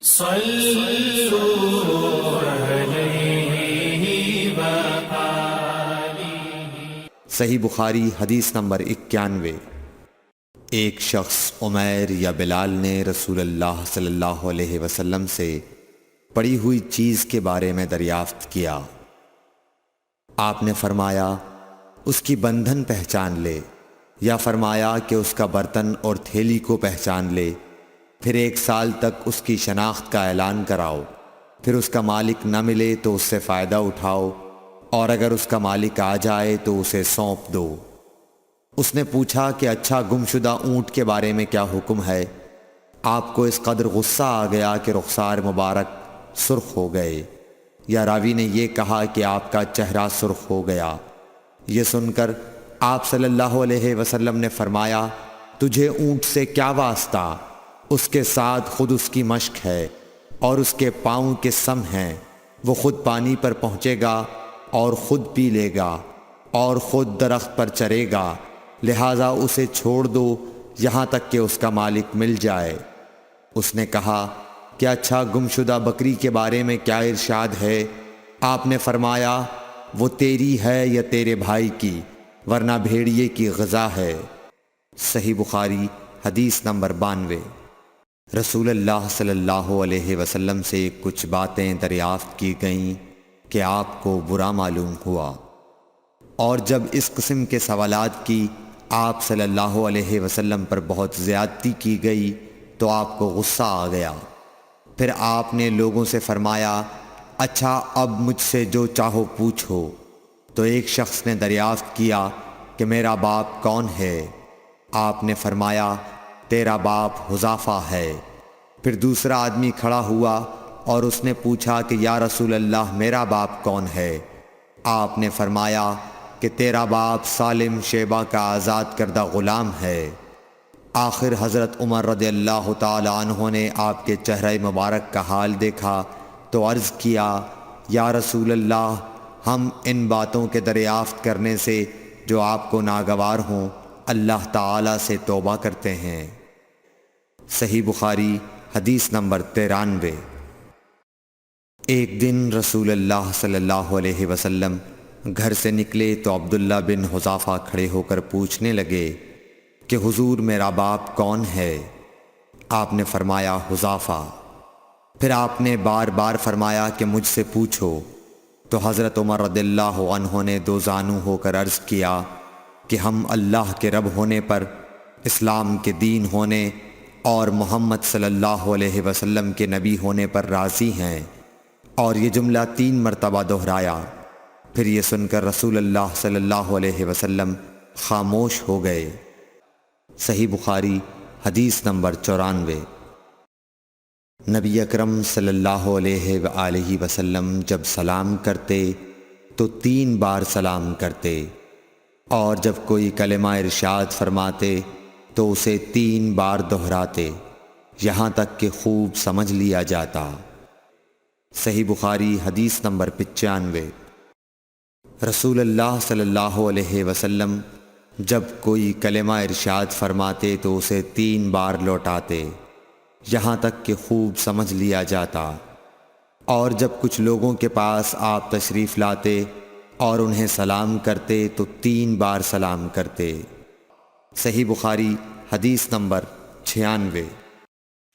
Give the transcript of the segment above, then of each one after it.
صلوا علیہ وآلہ۔ صحیح بخاری حدیث نمبر 91۔ ایک شخص عمیر یا بلال نے رسول اللہ صلی اللہ علیہ وسلم سے پڑی ہوئی چیز کے بارے میں دریافت کیا۔ آپ نے فرمایا اس کی بندھن پہچان لے، یا فرمایا کہ اس کا برتن اور تھیلی کو پہچان لے، پھر 1 سال تک اس کی شناخت کا اعلان کراؤ، پھر اس کا مالک نہ ملے تو اس سے فائدہ اٹھاؤ، اور اگر اس کا مالک آ جائے تو اسے سونپ دو۔ اس نے پوچھا کہ اچھا گمشدہ اونٹ کے بارے میں کیا حکم ہے؟ آپ کو اس قدر غصہ آ گیا کہ رخسار مبارک سرخ ہو گئے، یا راوی نے یہ کہا کہ آپ کا چہرہ سرخ ہو گیا۔ یہ سن کر آپ صلی اللہ علیہ وسلم نے فرمایا، تجھے اونٹ سے کیا واسطہ؟ اس کے ساتھ خود اس کی مشق ہے اور اس کے پاؤں کے سم ہیں، وہ خود پانی پر پہنچے گا اور خود پی لے گا اور خود درخت پر چرے گا، لہٰذا اسے چھوڑ دو یہاں تک کہ اس کا مالک مل جائے۔ اس نے کہا کہ اچھا گمشدہ بکری کے بارے میں کیا ارشاد ہے؟ آپ نے فرمایا وہ تیری ہے یا تیرے بھائی کی، ورنہ بھیڑیے کی غذا ہے۔ صحیح بخاری حدیث نمبر 92۔ رسول اللہ صلی اللہ علیہ وسلم سے کچھ باتیں دریافت کی گئیں کہ آپ کو برا معلوم ہوا، اور جب اس قسم کے سوالات کی آپ صلی اللہ علیہ وسلم پر بہت زیادتی کی گئی تو آپ کو غصہ آ گیا۔ پھر آپ نے لوگوں سے فرمایا، اچھا اب مجھ سے جو چاہو پوچھو۔ تو ایک شخص نے دریافت کیا کہ میرا باپ کون ہے؟ آپ نے فرمایا تیرا باپ حذافہ ہے۔ پھر دوسرا آدمی کھڑا ہوا اور اس نے پوچھا کہ یا رسول اللہ میرا باپ کون ہے؟ آپ نے فرمایا کہ تیرا باپ سالم شیبہ کا آزاد کردہ غلام ہے۔ آخر حضرت عمر رضی اللہ تعالی عنہ نے آپ کے چہرہ مبارک کا حال دیکھا تو عرض کیا، یا رسول اللہ ہم ان باتوں کے دریافت کرنے سے جو آپ کو ناگوار ہوں اللہ تعالی سے توبہ کرتے ہیں۔ صحیح بخاری حدیث نمبر 93۔ ایک دن رسول اللہ صلی اللہ علیہ وسلم گھر سے نکلے تو عبداللہ بن حذافہ کھڑے ہو کر پوچھنے لگے کہ حضور میرا باپ کون ہے؟ آپ نے فرمایا حذافہ۔ پھر آپ نے بار بار فرمایا کہ مجھ سے پوچھو۔ تو حضرت عمر رضی اللہ عنہ نے 2 زانو ہو کر عرض کیا کہ ہم اللہ کے رب ہونے پر، اسلام کے دین ہونے اور محمد صلی اللہ علیہ وسلم کے نبی ہونے پر راضی ہیں، اور یہ جملہ 3 مرتبہ دہرایا۔ پھر یہ سن کر رسول اللہ صلی اللہ علیہ وسلم خاموش ہو گئے۔ صحیح بخاری حدیث نمبر 94۔ نبی اکرم صلی اللہ علیہ وآلہ وسلم جب سلام کرتے تو 3 بار سلام کرتے، اور جب کوئی کلمہ ارشاد فرماتے تو اسے 3 بار دہراتے، یہاں تک کہ خوب سمجھ لیا جاتا۔ صحیح بخاری حدیث نمبر 95۔ رسول اللہ صلی اللہ علیہ وسلم جب کوئی کلمہ ارشاد فرماتے تو اسے 3 بار لوٹاتے، یہاں تک کہ خوب سمجھ لیا جاتا، اور جب کچھ لوگوں کے پاس آپ تشریف لاتے اور انہیں سلام کرتے تو 3 بار سلام کرتے۔ صحیح بخاری حدیث نمبر 96۔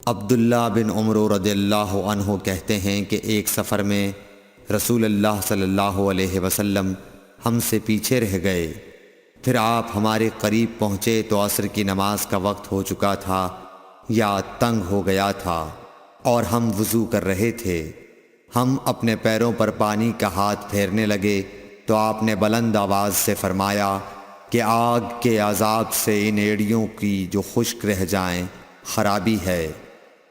عبداللہ بن عمر رضی اللہ عنہ کہتے ہیں کہ ایک سفر میں رسول اللہ صلی اللہ علیہ وسلم ہم سے پیچھے رہ گئے، پھر آپ ہمارے قریب پہنچے تو عصر کی نماز کا وقت ہو چکا تھا یا تنگ ہو گیا تھا، اور ہم وضو کر رہے تھے۔ ہم اپنے پیروں پر پانی کا ہاتھ پھیرنے لگے تو آپ نے بلند آواز سے فرمایا کہ آگ کے عذاب سے ان ایڑیوں کی جو خشک رہ جائیں خرابی ہے۔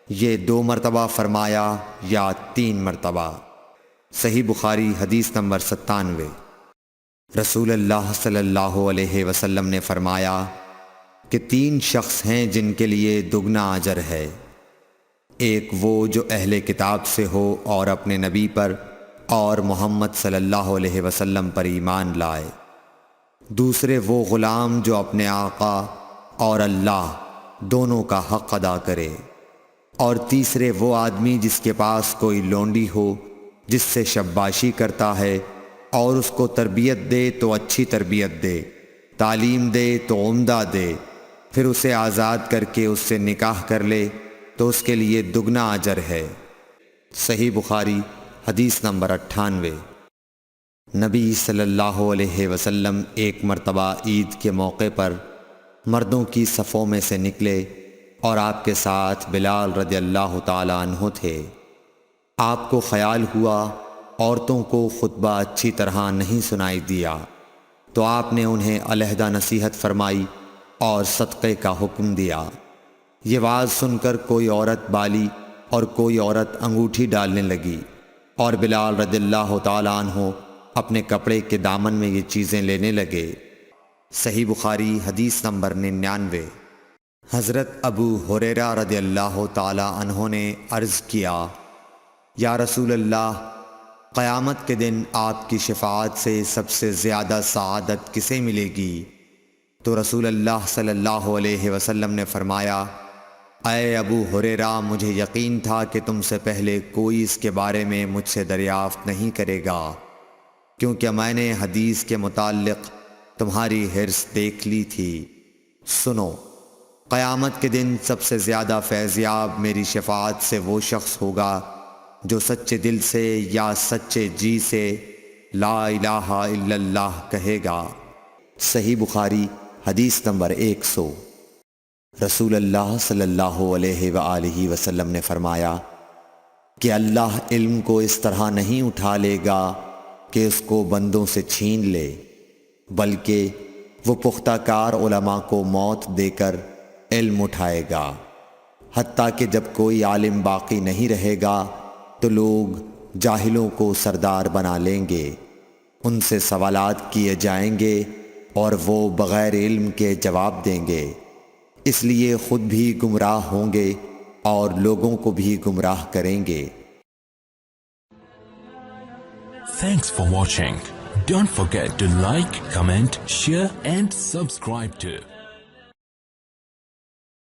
یہ 2 مرتبہ فرمایا یا 3 مرتبہ؟ صحیح بخاری حدیث نمبر 97۔ رسول اللہ صلی اللہ علیہ وسلم نے فرمایا کہ 3 شخص ہیں جن کے لیے دگنا اجر ہے، ایک وہ جو اہل کتاب سے ہو اور اپنے نبی پر اور محمد صلی اللہ علیہ وسلم پر ایمان لائے، دوسرے وہ غلام جو اپنے آقا اور اللہ دونوں کا حق ادا کرے۔ اور تیسرے وہ آدمی جس کے پاس کوئی لونڈی ہو جس سے شباشی کرتا ہے، اور اس کو تربیت دے تو اچھی تربیت دے، تعلیم دے تو عمدہ دے، پھر اسے آزاد کر کے اس سے نکاح کر لے تو اس کے لیے دگنا اجر ہے۔ صحیح بخاری حدیث نمبر 98۔ نبی صلی اللہ علیہ وسلم ایک مرتبہ عید کے موقع پر مردوں کی صفوں میں سے نکلے اور آپ کے ساتھ بلال رضی اللہ تعالیٰ عنہ تھے۔ آپ کو خیال ہوا عورتوں کو خطبہ اچھی طرح نہیں سنائی دیا، تو آپ نے انہیں علیحدہ نصیحت فرمائی اور صدقے کا حکم دیا۔ یہ واز سن کر کوئی عورت بالی اور کوئی عورت انگوٹھی ڈالنے لگی، اور بلال رضی اللہ تعالیٰ عنہ اپنے کپڑے کے دامن میں یہ چیزیں لینے لگے۔ صحیح بخاری حدیث نمبر 99۔ حضرت ابو ہریرہ رضی اللہ تعالیٰ عنہ نے عرض کیا، یا رسول اللہ، قیامت کے دن آپ کی شفاعت سے سب سے زیادہ سعادت کسے ملے گی؟ تو رسول اللہ صلی اللہ علیہ وسلم نے فرمایا، اے ابو ہریرہ، مجھے یقین تھا کہ تم سے پہلے کوئی اس کے بارے میں مجھ سے دریافت نہیں کرے گا، کیونکہ میں نے حدیث کے متعلق تمہاری حرص دیکھ لی تھی۔ سنو، قیامت کے دن سب سے زیادہ فیضیاب میری شفاعت سے وہ شخص ہوگا جو سچے دل سے یا سچے جی سے لا الہ الا اللہ کہے گا۔ صحیح بخاری حدیث نمبر 100۔ رسول اللہ صلی اللہ علیہ وآلہ وسلم نے فرمایا کہ اللہ علم کو اس طرح نہیں اٹھا لے گا کہ اس کو بندوں سے چھین لے، بلکہ وہ پختہ کار علماء کو موت دے کر علم اٹھائے گا، حتیٰ کہ جب کوئی عالم باقی نہیں رہے گا تو لوگ جاہلوں کو سردار بنا لیں گے، ان سے سوالات کیے جائیں گے اور وہ بغیر علم کے جواب دیں گے، اس لیے خود بھی گمراہ ہوں گے اور لوگوں کو بھی گمراہ کریں گے۔ Thanks for watching. Don't forget to like, comment, share and subscribe to